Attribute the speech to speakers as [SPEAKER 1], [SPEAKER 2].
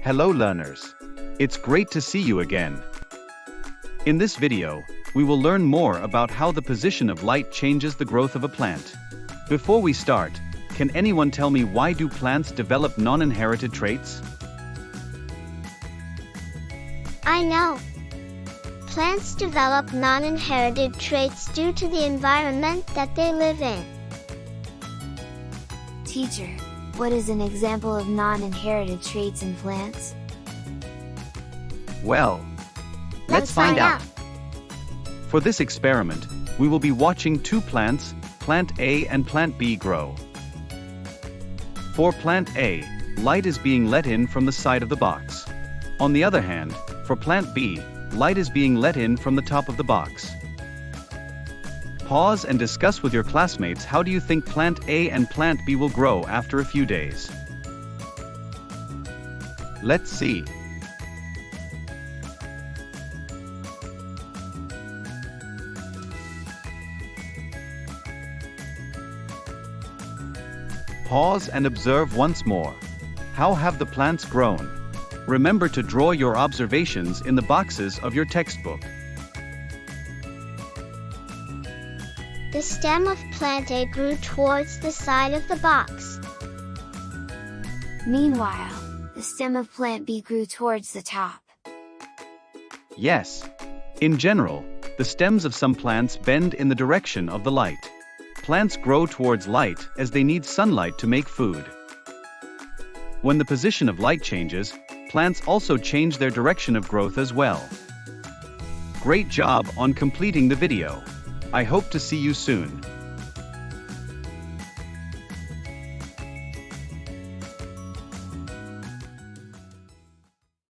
[SPEAKER 1] Hello learners. It's great to see you again. In this video, we will learn more about how the position of light changes the growth of a plant. Before we start, can anyone tell me why do plants develop non-inherited traits?
[SPEAKER 2] I know. Plants develop non-inherited traits due to the environment that they live in.
[SPEAKER 3] Teacher, what is an example of non-inherited traits in plants?
[SPEAKER 1] Well, let's find out. For this experiment, we will be watching two plants, plant A and plant B, grow. For plant A, light is being let in from the side of the box. On the other hand, for plant B, light is being let in from the top of the box. Pause and discuss with your classmates how do you think plant A and plant B will grow after a few days. Let's see. Pause and observe once more. How have the plants grown? Remember to draw your observations in the boxes of your textbook.
[SPEAKER 2] The stem of plant A grew towards the side of the box.
[SPEAKER 3] Meanwhile, the stem of plant B grew towards the top.
[SPEAKER 1] Yes. In general, the stems of some plants bend in the direction of the light. Plants grow towards light as they need sunlight to make food. When the position of light changes, plants also change their direction of growth as well. Great job on completing the video. I hope to see you soon.